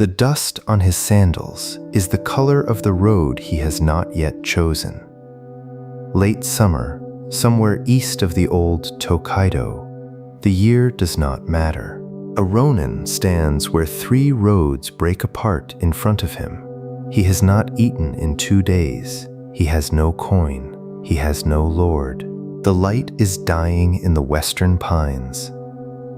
The dust on his sandals is the color of the road he has not yet chosen. Late summer, somewhere east of the old Tokaido, the year does not matter. A ronin stands where 3 roads break apart in front of him. He has not eaten in 2 days. He has no coin. He has no lord. The light is dying in the western pines,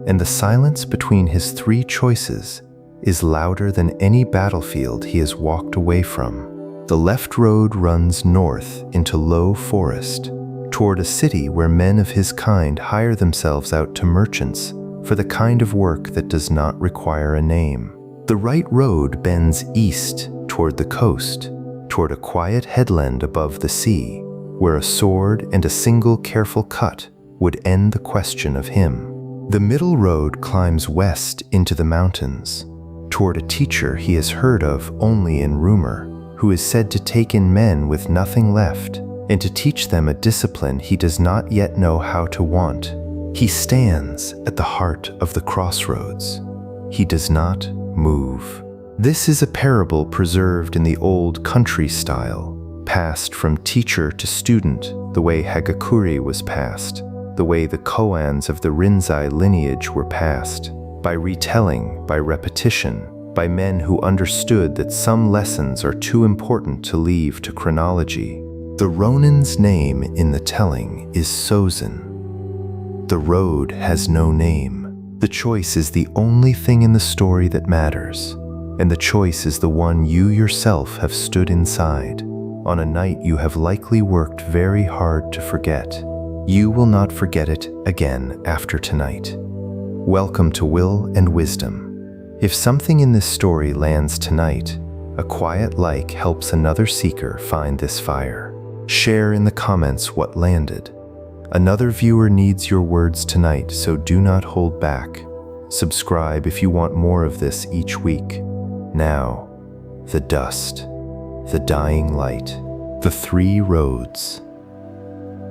and the silence between his 3 choices is louder than any battlefield he has walked away from. The left road runs north into low forest, toward a city where men of his kind hire themselves out to merchants for the kind of work that does not require a name. The right road bends east toward the coast, toward a quiet headland above the sea, where a sword and a single careful cut would end the question of him. The middle road climbs west into the mountains, toward a teacher he has heard of only in rumor, who is said to take in men with nothing left and to teach them a discipline he does not yet know how to want. He stands at the heart of the crossroads. He does not move. This is a parable preserved in the old country style, passed from teacher to student, the way Hagakure was passed, the way the koans of the Rinzai lineage were passed, by retelling, by repetition, by men who understood that some lessons are too important to leave to chronology. The ronin's name in the telling is Sozin. The road has no name. The choice is the only thing in the story that matters, and the choice is the one you yourself have stood inside, on a night you have likely worked very hard to forget. You will not forget it again after tonight. Welcome to Will and Wisdom. If something in this story lands tonight, a quiet like helps another seeker find this fire. Share in the comments what landed. Another viewer needs your words tonight, so do not hold back. Subscribe if you want more of this each week. Now, the dust, the dying light, the 3 roads.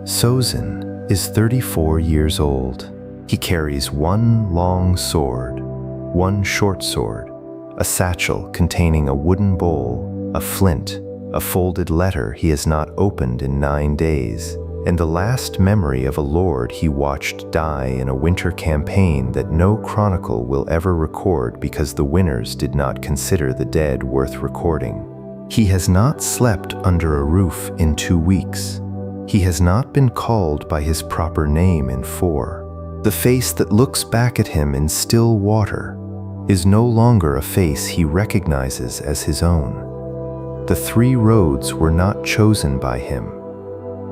Sozin is 34 years old. He carries 1 long sword, 1 short sword, a satchel containing a wooden bowl, a flint, a folded letter he has not opened in 9 days, and the last memory of a lord he watched die in a winter campaign that no chronicle will ever record because the winners did not consider the dead worth recording. He has not slept under a roof in 2 weeks. He has not been called by his proper name in 4. The face that looks back at him in still water is no longer a face he recognizes as his own. The 3 roads were not chosen by him.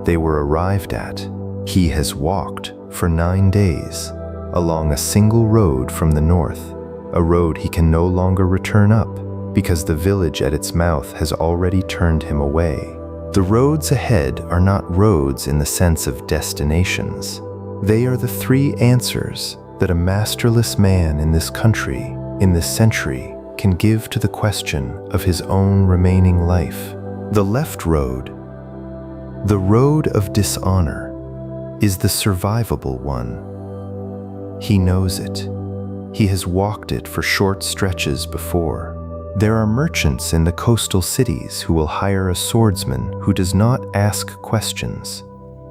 They were arrived at. He has walked for 9 days along a single road from the north, a road he can no longer return up because the village at its mouth has already turned him away. The roads ahead are not roads in the sense of destinations. They are the 3 answers that a masterless man in this country, in this century, can give to the question of his own remaining life. The left road, the road of dishonor, is the survivable one. He knows it. He has walked it for short stretches before. There are merchants in the coastal cities who will hire a swordsman who does not ask questions.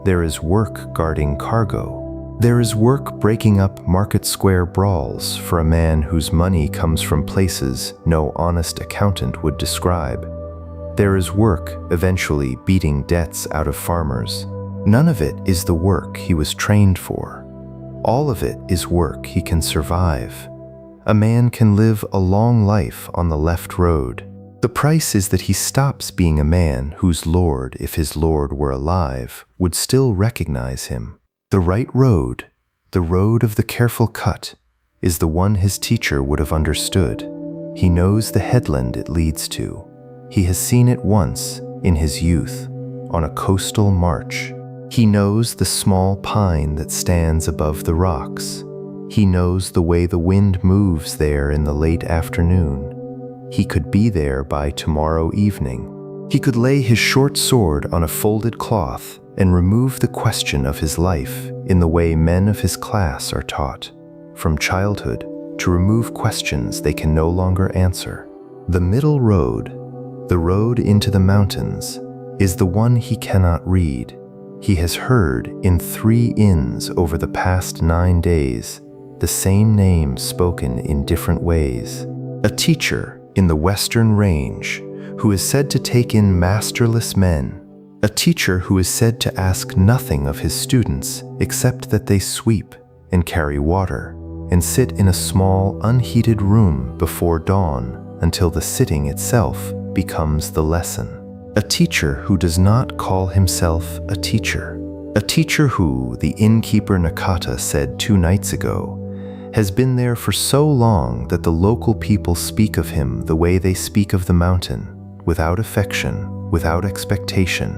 There is work guarding cargo. There is work breaking up market square brawls for a man whose money comes from places no honest accountant would describe. There is work eventually beating debts out of farmers. None of it is the work he was trained for. All of it is work he can survive. A man can live a long life on the left road. The price is that he stops being a man whose lord, if his lord were alive, would still recognize him. The right road, the road of the careful cut, is the one his teacher would have understood. He knows the headland it leads to. He has seen it once, in his youth, on a coastal march. He knows the small pine that stands above the rocks. He knows the way the wind moves there in the late afternoon. He could be there by tomorrow evening. He could lay his short sword on a folded cloth and remove the question of his life in the way men of his class are taught, from childhood, to remove questions they can no longer answer. The middle road, the road into the mountains, is the one he cannot read. He has heard in 3 inns over the past 9 days the same name spoken in different ways. A teacher in the Western Range who is said to take in masterless men. A teacher who is said to ask nothing of his students except that they sweep and carry water and sit in a small, unheated room before dawn until the sitting itself becomes the lesson. A teacher who does not call himself a teacher. A teacher who, the innkeeper Nakata said 2 nights ago, has been there for so long that the local people speak of him the way they speak of the mountain, without affection, without expectation,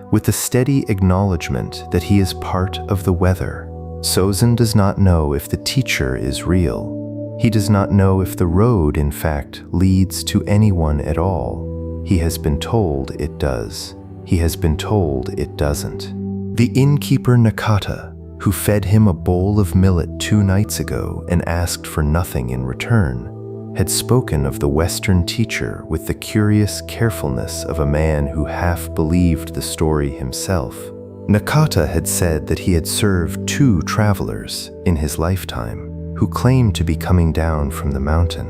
with the steady acknowledgement that he is part of the weather. Sozin does not know if the teacher is real. He does not know if the road, in fact, leads to anyone at all. He has been told it does. He has been told it doesn't. The innkeeper Nakata, who fed him a bowl of millet 2 nights ago and asked for nothing in return, had spoken of the Western teacher with the curious carefulness of a man who half believed the story himself. Nakata had said that he had served 2 travelers in his lifetime who claimed to be coming down from the mountain.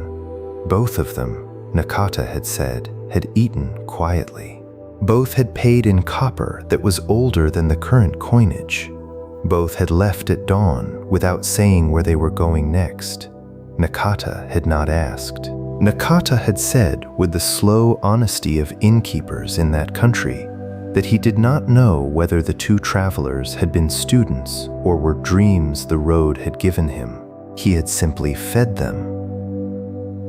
Both of them, Nakata had said, had eaten quietly. Both had paid in copper that was older than the current coinage. Both had left at dawn without saying where they were going next. Nakata had not asked. Nakata had said, with the slow honesty of innkeepers in that country, that he did not know whether the 2 travelers had been students or were dreams the road had given him. He had simply fed them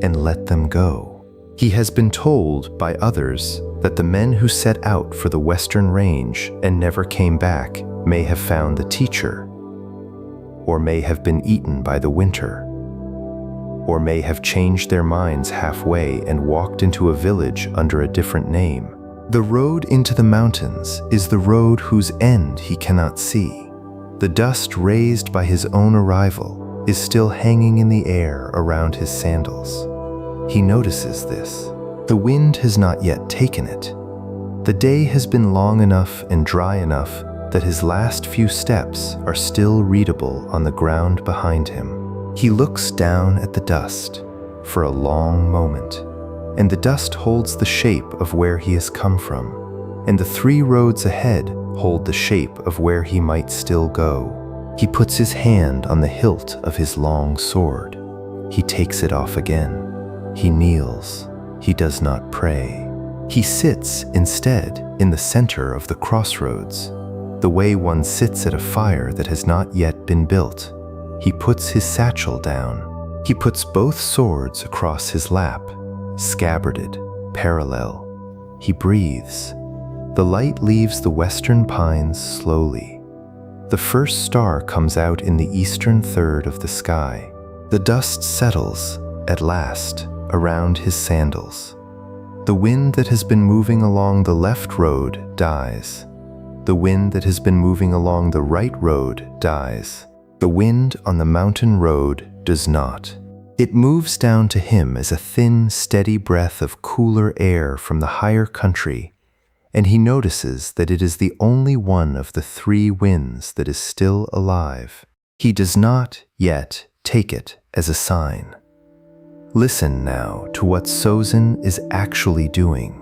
and let them go. He has been told by others that the men who set out for the Western Range and never came back may have found the teacher, or may have been eaten by the winter, or may have changed their minds halfway and walked into a village under a different name. The road into the mountains is the road whose end he cannot see. The dust raised by his own arrival is still hanging in the air around his sandals. He notices this. The wind has not yet taken it. The day has been long enough and dry enough that his last few steps are still readable on the ground behind him. He looks down at the dust for a long moment, and the dust holds the shape of where he has come from, and the 3 roads ahead hold the shape of where he might still go. He puts his hand on the hilt of his long sword. He takes it off again. He kneels. He does not pray. He sits instead in the center of the crossroads, the way one sits at a fire that has not yet been built. He puts his satchel down. He puts both swords across his lap, scabbarded, parallel. He breathes. The light leaves the western pines slowly. The first star comes out in the eastern third of the sky. The dust settles, at last, around his sandals. The wind that has been moving along the left road dies. The wind that has been moving along the right road dies. The wind on the mountain road does not. It moves down to him as a thin, steady breath of cooler air from the higher country, and he notices that it is the only one of the 3 winds that is still alive. He does not yet take it as a sign. Listen now to what Sozin is actually doing.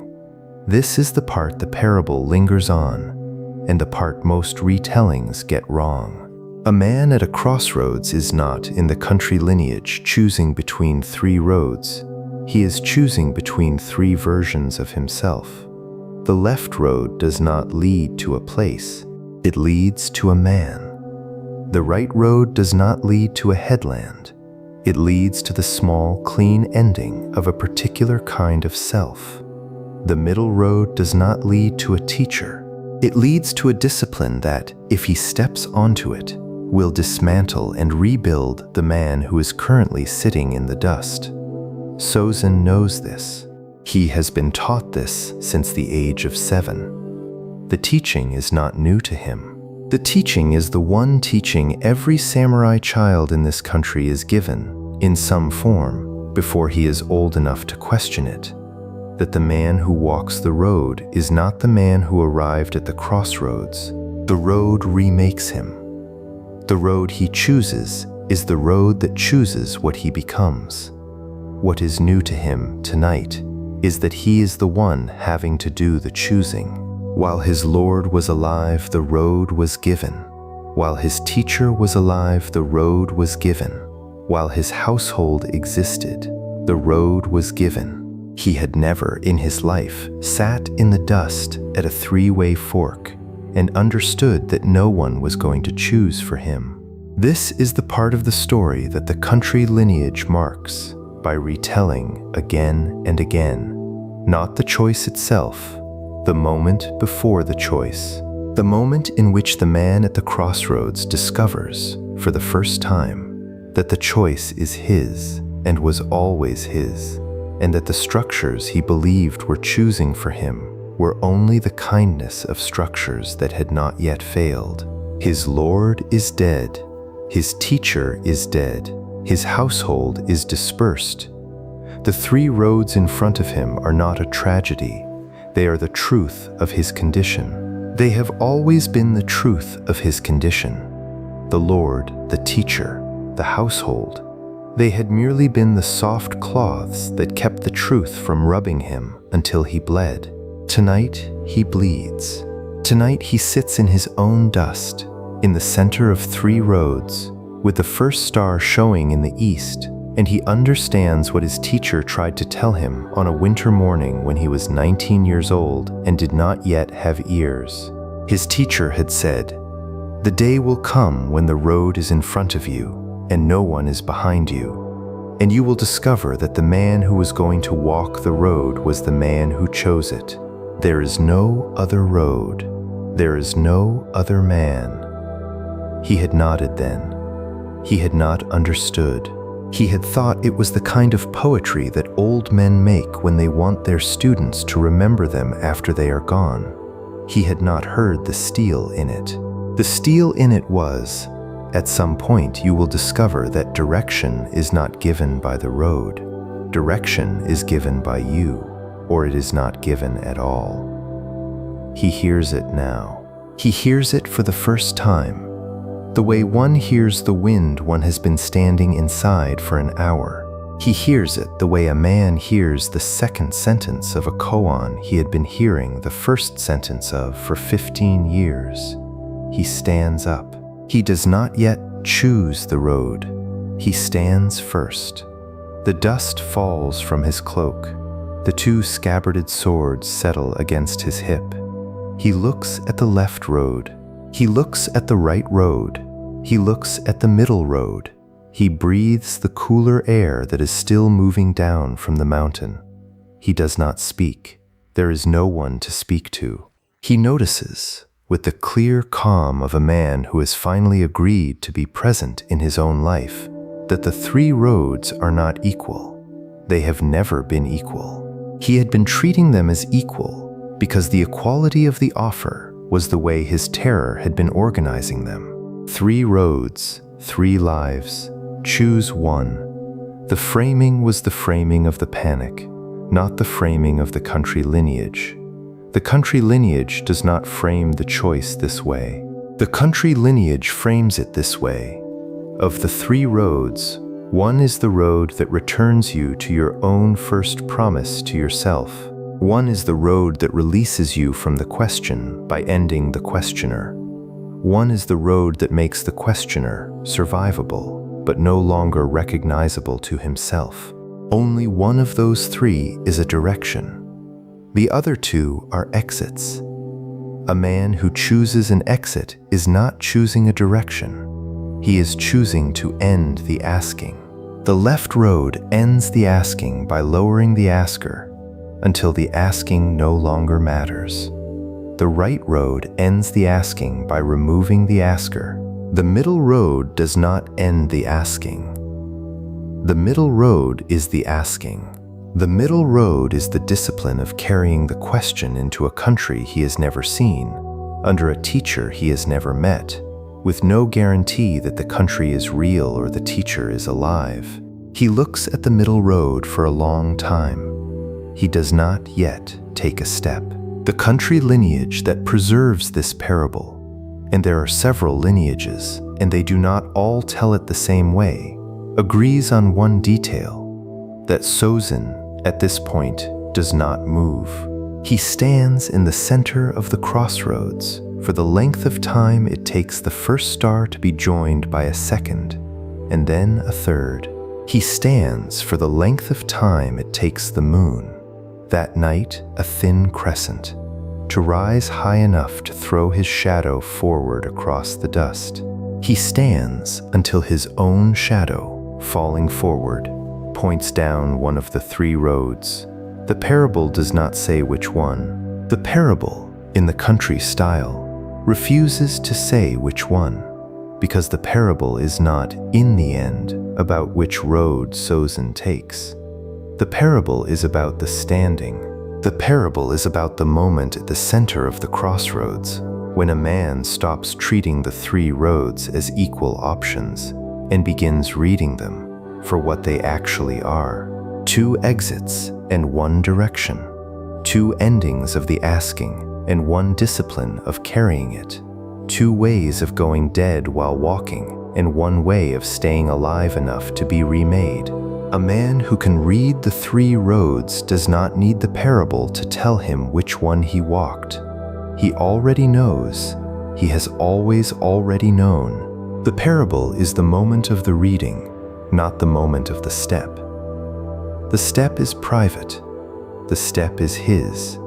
This is the part the parable lingers on, and the part most retellings get wrong. A man at a crossroads is not, in the country lineage, choosing between 3 roads. He is choosing between 3 versions of himself. The left road does not lead to a place. It leads to a man. The right road does not lead to a headland. It leads to the small, clean ending of a particular kind of self. The middle road does not lead to a teacher. It leads to a discipline that, if he steps onto it, will dismantle and rebuild the man who is currently sitting in the dust. Sozin knows this. He has been taught this since the age of 7. The teaching is not new to him. The teaching is the one teaching every samurai child in this country is given, in some form, before he is old enough to question it, that the man who walks the road is not the man who arrived at the crossroads. The road remakes him. The road he chooses is the road that chooses what he becomes. What is new to him tonight is that he is the one having to do the choosing. While his Lord was alive, the road was given. While his teacher was alive, the road was given. While his household existed, the road was given. He had never in his life sat in the dust at a three-way fork and understood that no one was going to choose for him. This is the part of the story that the country lineage marks by retelling again and again, not the choice itself, the moment before the choice, the moment in which the man at the crossroads discovers, for the first time, that the choice is his and was always his, and that the structures he believed were choosing for him were only the kindness of structures that had not yet failed. His Lord is dead. His teacher is dead. His household is dispersed. The three roads in front of him are not a tragedy. They are the truth of his condition. They have always been the truth of his condition. The Lord, the teacher, the household, they had merely been the soft cloths that kept the truth from rubbing him until he bled. Tonight, he bleeds. Tonight, he sits in his own dust, in the center of three roads, with the first star showing in the east, and he understands what his teacher tried to tell him on a winter morning when he was 19 years old and did not yet have ears. His teacher had said, "The day will come when the road is in front of you, and no one is behind you, and you will discover that the man who was going to walk the road was the man who chose it. There is no other road. There is no other man." He had nodded then. He had not understood. He had thought it was the kind of poetry that old men make when they want their students to remember them after they are gone. He had not heard the steel in it. The steel in it was, at some point you will discover that direction is not given by the road. Direction is given by you, or it is not given at all. He hears it now. He hears it for the first time. The way one hears the wind one has been standing inside for an hour. He hears it the way a man hears the second sentence of a koan he had been hearing the first sentence of for 15 years. He stands up. He does not yet choose the road. He stands first. The dust falls from his cloak. The two scabbarded swords settle against his hip. He looks at the left road. He looks at the right road. He looks at the middle road. He breathes the cooler air that is still moving down from the mountain. He does not speak. There is no one to speak to. He notices, with the clear calm of a man who has finally agreed to be present in his own life, that the three roads are not equal. They have never been equal. He had been treating them as equal because the equality of the offer was the way his terror had been organizing them. Three roads, three lives. Choose one. The framing was the framing of the panic, not the framing of the country lineage. The country lineage does not frame the choice this way. The country lineage frames it this way. Of the three roads, one is the road that returns you to your own first promise to yourself. One is the road that releases you from the question by ending the questioner. One is the road that makes the questioner survivable, but no longer recognizable to himself. Only one of those three is a direction. The other two are exits. A man who chooses an exit is not choosing a direction. He is choosing to end the asking. The left road ends the asking by lowering the asker until the asking no longer matters. The right road ends the asking by removing the asker. The middle road does not end the asking. The middle road is the asking. The middle road is the discipline of carrying the question into a country he has never seen, under a teacher he has never met, with no guarantee that the country is real or the teacher is alive. He looks at the middle road for a long time. He does not yet take a step. The country lineage that preserves this parable, and there are several lineages, and they do not all tell it the same way, agrees on one detail, that Sozin, at this point, does not move. He stands in the center of the crossroads for the length of time it takes the first star to be joined by a second, and then a third. He stands for the length of time it takes the moon, that night a thin crescent, to rise high enough to throw his shadow forward across the dust. He stands until his own shadow, falling forward, points down one of the three roads. The parable does not say which one. The parable, in the country style, refuses to say which one, because the parable is not, in the end, about which road Sozin takes. The parable is about the standing. The parable is about the moment at the center of the crossroads, when a man stops treating the three roads as equal options and begins reading them for what they actually are: two exits and one direction, two endings of the asking and one discipline of carrying it, two ways of going dead while walking and one way of staying alive enough to be remade. A man who can read the three roads does not need the parable to tell him which one he walked. He already knows. He has always already known. The parable is the moment of the reading, not the moment of the step. The step is private. The step is his.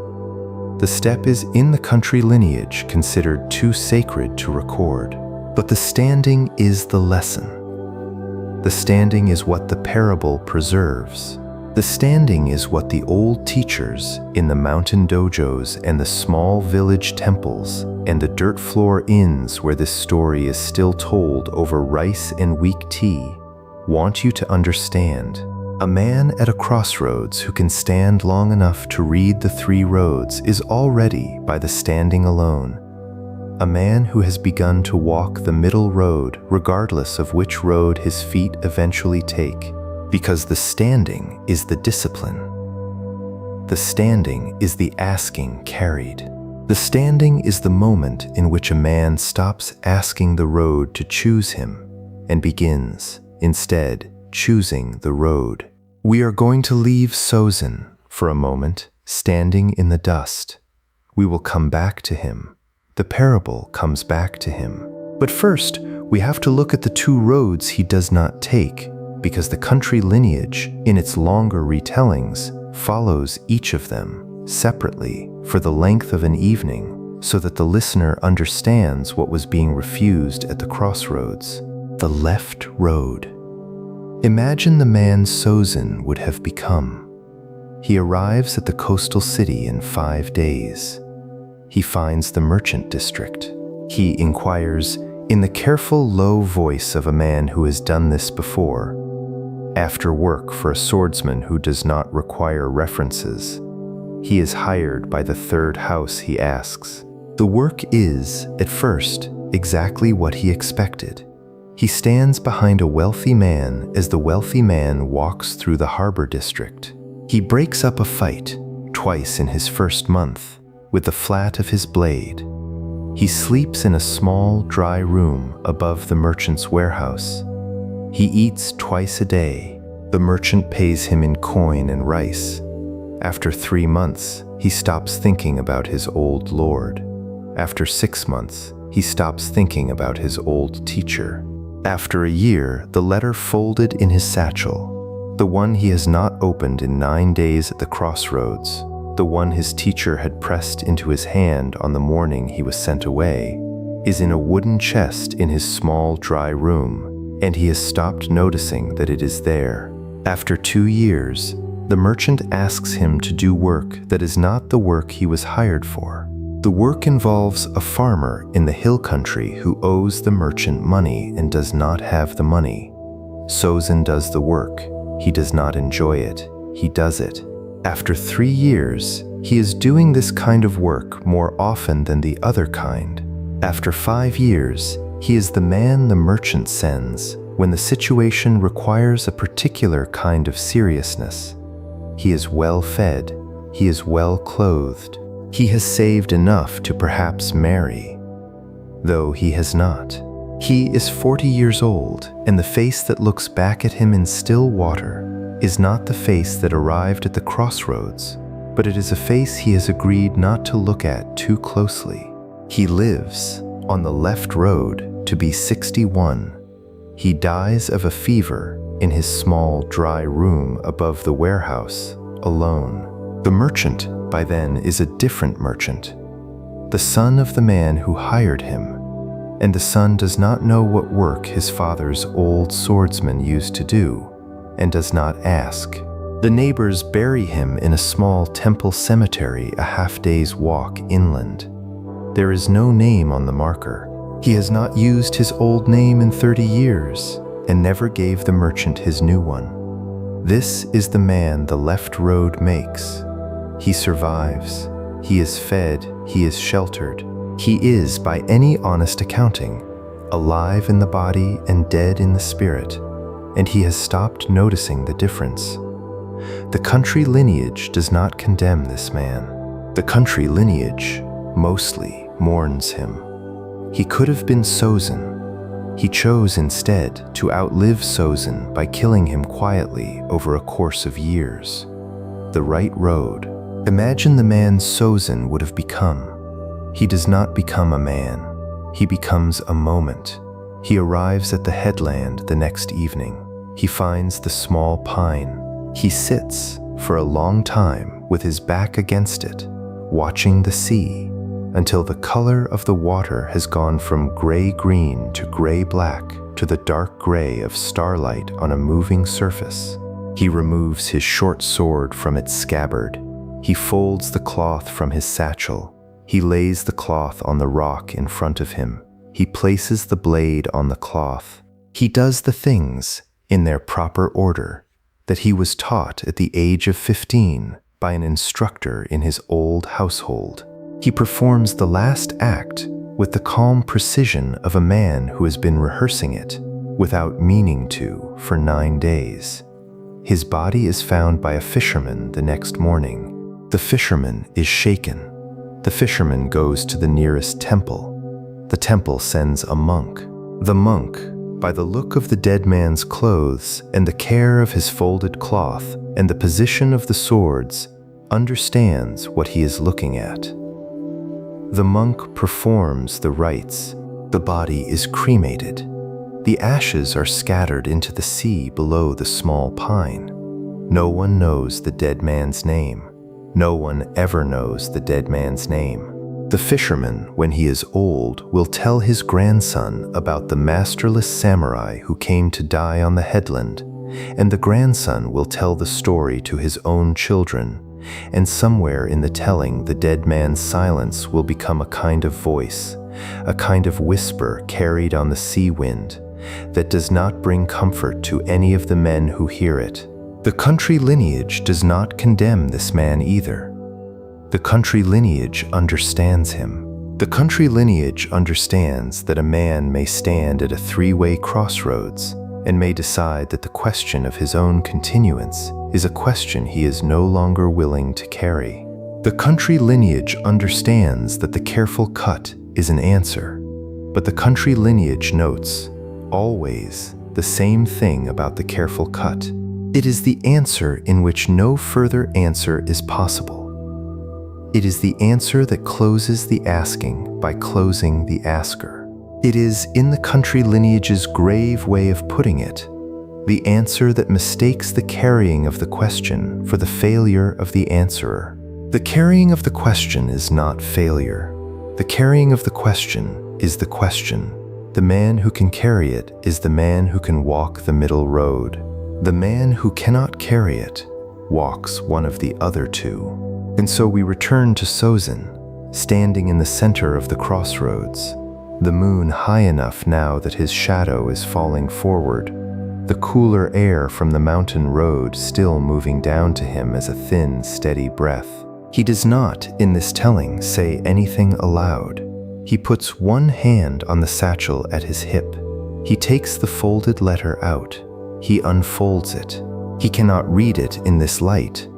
The step is in the country lineage considered too sacred to record. But the standing is the lesson. The standing is what the parable preserves. The standing is what the old teachers in the mountain dojos and the small village temples and the dirt floor inns where this story is still told over rice and weak tea want you to understand. A man at a crossroads who can stand long enough to read the three roads is already, by the standing alone, a man who has begun to walk the middle road regardless of which road his feet eventually take, because the standing is the discipline. The standing is the asking carried. The standing is the moment in which a man stops asking the road to choose him and begins, instead, choosing the road. We are going to leave Sozin for a moment, standing in the dust. We will come back to him. The parable comes back to him. But first, we have to look at the two roads he does not take, because the country lineage, in its longer retellings, follows each of them separately for the length of an evening, so that the listener understands what was being refused at the crossroads. The left road. Imagine the man Sozin would have become. He arrives at the coastal city in 5 days. He finds the merchant district. He inquires, in the careful, low voice of a man who has done this before, after work for a swordsman who does not require references. He is hired by the third house he asks. The work is, at first, exactly what he expected. He stands behind a wealthy man as the wealthy man walks through the harbor district. He breaks up a fight, twice in his first month, with the flat of his blade. He sleeps in a small, dry room above the merchant's warehouse. He eats twice a day. The merchant pays him in coin and rice. After 3 months, he stops thinking about his old lord. After 6 months, he stops thinking about his old teacher. After a year, the letter folded in his satchel, the one he has not opened in 9 days at the crossroads, the one his teacher had pressed into his hand on the morning he was sent away, is in a wooden chest in his small, dry room, and he has stopped noticing that it is there. After 2 years, the merchant asks him to do work that is not the work he was hired for. The work involves a farmer in the hill country who owes the merchant money and does not have the money. Sozin does the work. He does not enjoy it. He does it. After 3 years, he is doing this kind of work more often than the other kind. After 5 years, he is the man the merchant sends, when the situation requires a particular kind of seriousness. He is well fed, he is well clothed, he has saved enough to perhaps marry, though he has not. He is 40 years old, and the face that looks back at him in still water is not the face that arrived at the crossroads, but it is a face he has agreed not to look at too closely. He lives on the left road to be 61. He dies of a fever in his small, dry room above the warehouse, alone. The merchant, by then, is a different merchant, the son of the man who hired him, and the son does not know what work his father's old swordsman used to do, and does not ask. The neighbors bury him in a small temple cemetery a half-day's walk inland. There is no name on the marker. He has not used his old name in 30 years, and never gave the merchant his new one. This is the man the left road makes. He survives. He is fed. He is sheltered. He is, by any honest accounting, alive in the body and dead in the spirit, and he has stopped noticing the difference. The country lineage does not condemn this man. The country lineage mostly mourns him. He could have been Sozin. He chose instead to outlive Sozin by killing him quietly over a course of years. The right road. Imagine the man Sozin would have become. He does not become a man. He becomes a moment. He arrives at the headland the next evening. He finds the small pine. He sits for a long time with his back against it, watching the sea, until the color of the water has gone from gray-green to gray-black to the dark gray of starlight on a moving surface. He removes his short sword from its scabbard. He folds the cloth from his satchel. He lays the cloth on the rock in front of him. He places the blade on the cloth. He does the things in their proper order that he was taught at the age of 15 by an instructor in his old household. He performs the last act with the calm precision of a man who has been rehearsing it without meaning to for 9 days. His body is found by a fisherman the next morning. The fisherman is shaken. The fisherman goes to the nearest temple. The temple sends a monk. The monk, by the look of the dead man's clothes and the care of his folded cloth and the position of the swords, understands what he is looking at. The monk performs the rites. The body is cremated. The ashes are scattered into the sea below the small pine. No one knows the dead man's name. No one ever knows the dead man's name. The fisherman, when he is old, will tell his grandson about the masterless samurai who came to die on the headland, and the grandson will tell the story to his own children, and somewhere in the telling the dead man's silence will become a kind of voice, a kind of whisper carried on the sea wind, that does not bring comfort to any of the men who hear it. The country lineage does not condemn this man either. The country lineage understands him. The country lineage understands that a man may stand at a three-way crossroads and may decide that the question of his own continuance is a question he is no longer willing to carry. The country lineage understands that the careful cut is an answer, but the country lineage notes always the same thing about the careful cut. It is the answer in which no further answer is possible. It is the answer that closes the asking by closing the asker. It is, in the country lineage's grave way of putting it, the answer that mistakes the carrying of the question for the failure of the answerer. The carrying of the question is not failure. The carrying of the question is the question. The man who can carry it is the man who can walk the middle road. The man who cannot carry it walks one of the other two. And so we return to Sozin, standing in the center of the crossroads, the moon high enough now that his shadow is falling forward, the cooler air from the mountain road still moving down to him as a thin, steady breath. He does not, in this telling, say anything aloud. He puts one hand on the satchel at his hip. He takes the folded letter out. He unfolds it. He cannot read it in this light,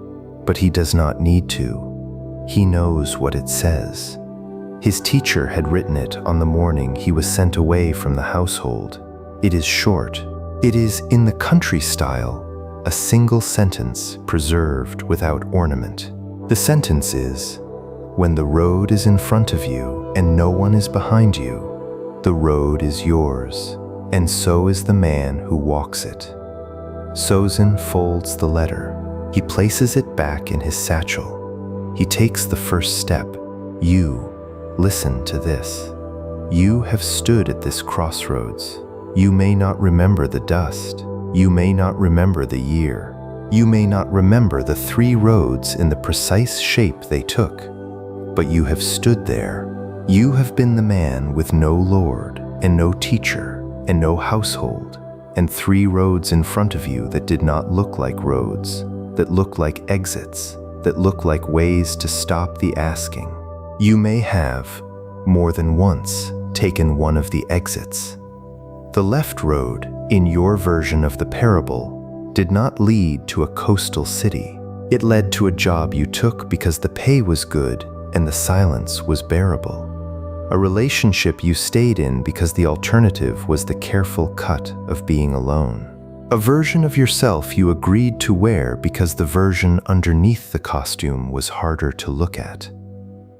but he does not need to. He knows what it says. His teacher had written it on the morning he was sent away from the household. It is short. It is in the country style, a single sentence preserved without ornament. The sentence is, "When the road is in front of you and no one is behind you, the road is yours, and so is the man who walks it." Sozin folds the letter. He places it back in his satchel. He takes the first step. You, listen to this. You have stood at this crossroads. You may not remember the dust. You may not remember the year. You may not remember the 3 roads in the precise shape they took. But you have stood there. You have been the man with no lord, and no teacher, and no household, and 3 roads in front of you that did not look like roads, that looked like exits, that looked like ways to stop the asking. You may have, more than once, taken one of the exits. The left road, in your version of the parable, did not lead to a coastal city. It led to a job you took because the pay was good and the silence was bearable. A relationship you stayed in because the alternative was the careful cut of being alone. A version of yourself you agreed to wear because the version underneath the costume was harder to look at.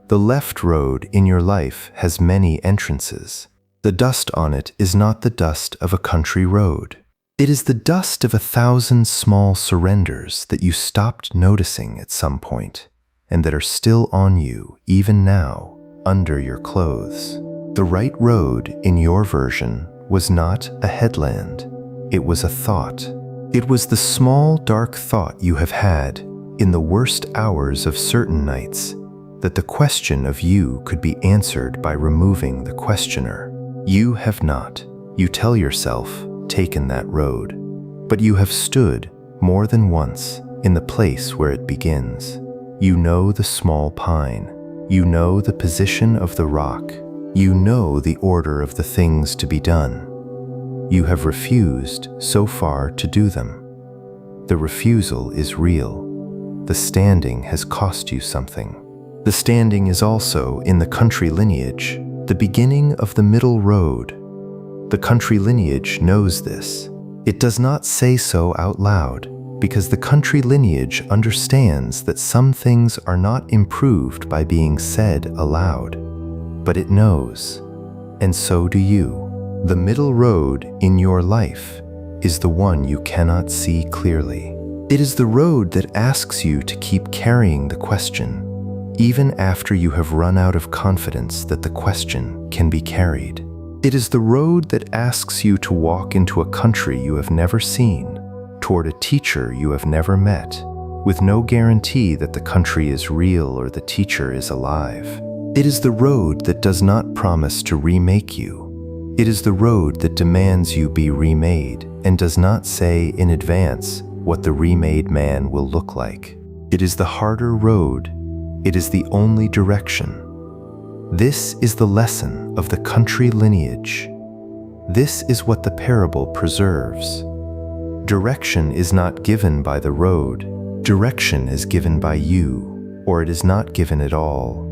The left road in your life has many entrances. The dust on it is not the dust of a country road. It is the dust of 1,000 small surrenders that you stopped noticing at some point, and that are still on you even now, under your clothes. The right road in your version was not a headland. It was a thought. It was the small, dark thought you have had in the worst hours of certain nights, that the question of you could be answered by removing the questioner. You have not, you tell yourself, taken that road, but you have stood more than once in the place where it begins. You know the small pine. You know the position of the rock. You know the order of the things to be done. You have refused so far to do them. The refusal is real. The standing has cost you something. The standing is also in the country lineage, the beginning of the middle road. The country lineage knows this. It does not say so out loud, because the country lineage understands that some things are not improved by being said aloud. But it knows, and so do you. The middle road in your life is the one you cannot see clearly. It is the road that asks you to keep carrying the question, even after you have run out of confidence that the question can be carried. It is the road that asks you to walk into a country you have never seen, toward a teacher you have never met, with no guarantee that the country is real or the teacher is alive. It is the road that does not promise to remake you. It is the road that demands you be remade and does not say in advance what the remade man will look like. It is the harder road. It is the only direction. This is the lesson of the country lineage. This is what the parable preserves. Direction is not given by the road. Direction is given by you, or it is not given at all.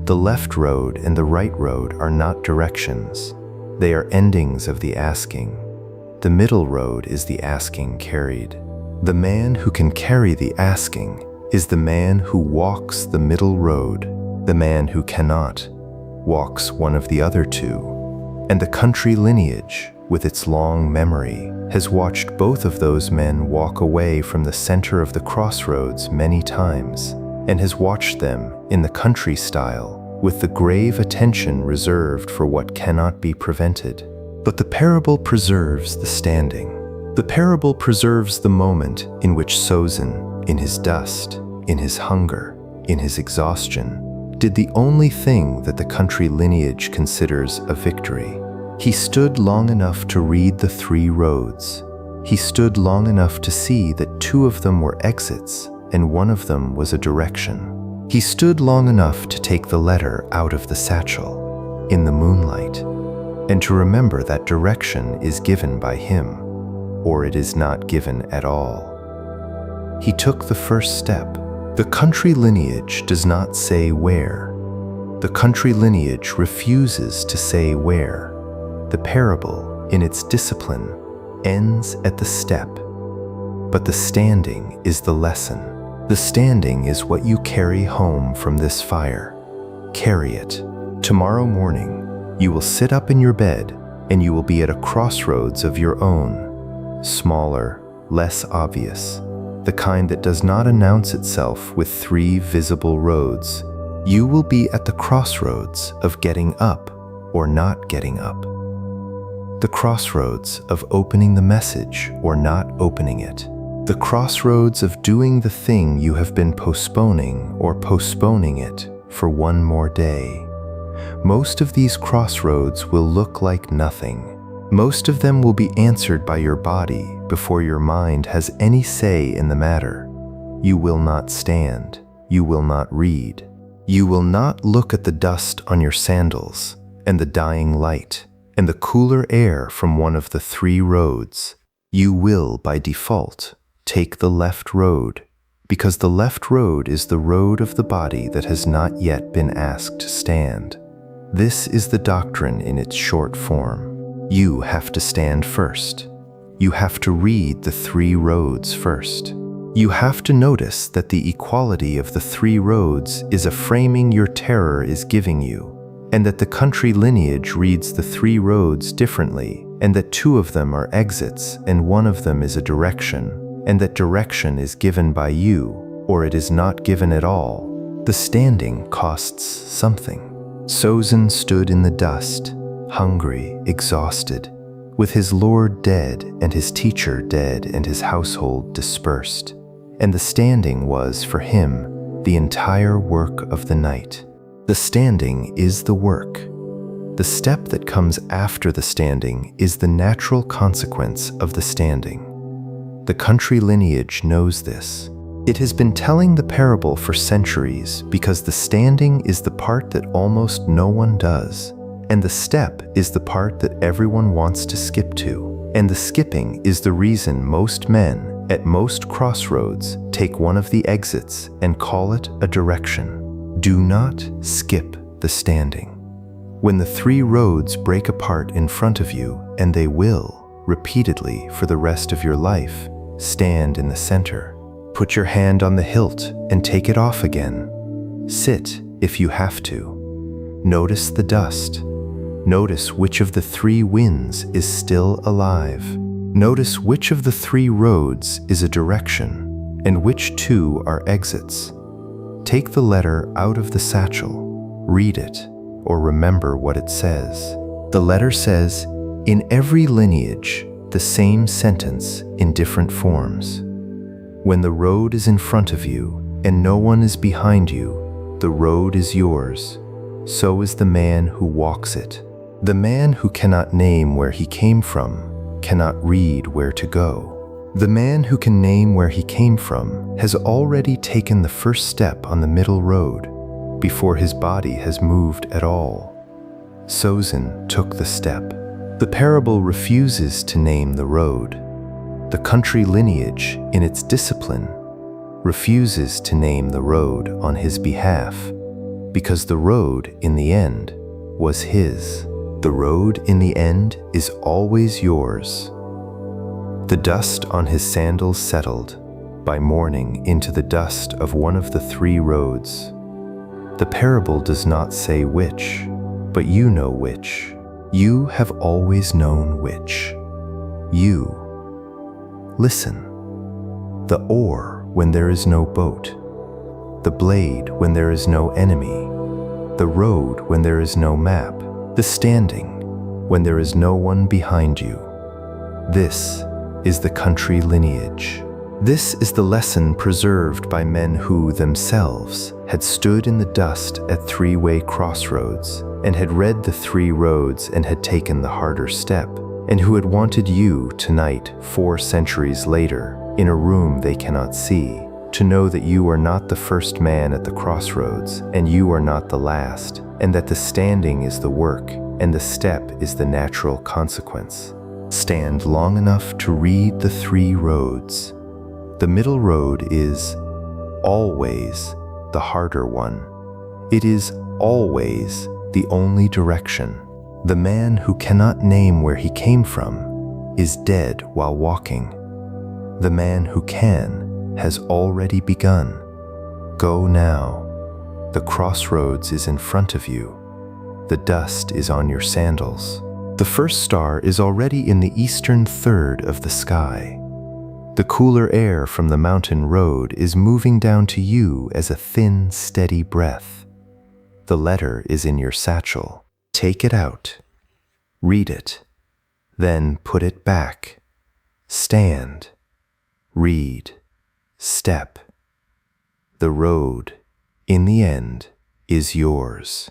The left road and the right road are not directions. They are endings of the asking. The middle road is the asking carried. The man who can carry the asking is the man who walks the middle road. The man who cannot walks one of the other 2. And the country lineage, with its long memory, has watched both of those men walk away from the center of the crossroads many times, and has watched them in the country style with the grave attention reserved for what cannot be prevented. But the parable preserves the standing. The parable preserves the moment in which Sozin, in his dust, in his hunger, in his exhaustion, did the only thing that the country lineage considers a victory. He stood long enough to read the 3 roads. He stood long enough to see that 2 of them were exits and 1 of them was a direction. He stood long enough to take the letter out of the satchel, in the moonlight, and to remember that direction is given by Him, or it is not given at all. He took the first step. The country lineage does not say where. The country lineage refuses to say where. The parable, in its discipline, ends at the step. But the standing is the lesson. The standing is what you carry home from this fire. Carry it. Tomorrow morning, you will sit up in your bed and you will be at a crossroads of your own. Smaller, less obvious. The kind that does not announce itself with 3 visible roads. You will be at the crossroads of getting up or not getting up. The crossroads of opening the message or not opening it. The crossroads of doing the thing you have been postponing or postponing it for one more day. Most of these crossroads will look like nothing. Most of them will be answered by your body before your mind has any say in the matter. You will not stand. You will not read. You will not look at the dust on your sandals and the dying light and the cooler air from one of the 3 roads. You will, by default, take the left road, because the left road is the road of the body that has not yet been asked to stand. This is the doctrine in its short form. You have to stand first. You have to read the 3 roads first. You have to notice that the equality of the 3 roads is a framing your terror is giving you, and that the country lineage reads the 3 roads differently, and that 2 of them are exits and 1 of them is a direction, and that direction is given by you, or it is not given at all. The standing costs something. Sozin stood in the dust, hungry, exhausted, with his Lord dead and his teacher dead and his household dispersed. And the standing was, for him, the entire work of the night. The standing is the work. The step that comes after the standing is the natural consequence of the standing. The country lineage knows this. It has been telling the parable for centuries because the standing is the part that almost no one does, and the step is the part that everyone wants to skip to, and the skipping is the reason most men, at most crossroads, take one of the exits and call it a direction. Do not skip the standing. When the 3 roads break apart in front of you, and they will, repeatedly for the rest of your life, stand in the center. Put your hand on the hilt and take it off again. Sit if you have to. Notice the dust. Notice which of the 3 winds is still alive. Notice which of the 3 roads is a direction and which 2 are exits. Take the letter out of the satchel, read it, or remember what it says. The letter says, in every lineage, the same sentence in different forms. When the road is in front of you and no one is behind you, the road is yours. So is the man who walks it. The man who cannot name where he came from cannot read where to go. The man who can name where he came from has already taken the first step on the middle road before his body has moved at all. Sozin took the step. The parable refuses to name the road. The country lineage, in its discipline, refuses to name the road on his behalf, because the road, in the end, was his. The road, in the end, is always yours. The dust on his sandals settled, by morning, into the dust of one of the 3 roads. The parable does not say which, but you know which. You have always known which. You. Listen. The oar when there is no boat. The blade when there is no enemy. The road when there is no map. The standing when there is no one behind you. This is the country lineage. This is the lesson preserved by men who, themselves, had stood in the dust at 3-way crossroads and had read the 3 roads and had taken the harder step, and who had wanted you tonight 4 centuries later, in a room they cannot see, to know that you are not the first man at the crossroads, and you are not the last, and that the standing is the work, and the step is the natural consequence. Stand long enough to read the 3 roads. The middle road is always the harder one. It is always the only direction. The man who cannot name where he came from is dead while walking. The man who can has already begun. Go now. The crossroads is in front of you. The dust is on your sandals. The first star is already in the eastern third of the sky. The cooler air from the mountain road is moving down to you as a thin, steady breath. The letter is in your satchel. Take it out. Read it. Then put it back. Stand. Read. Step. The road, in the end, is yours.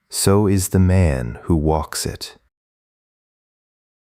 So is the man who walks it.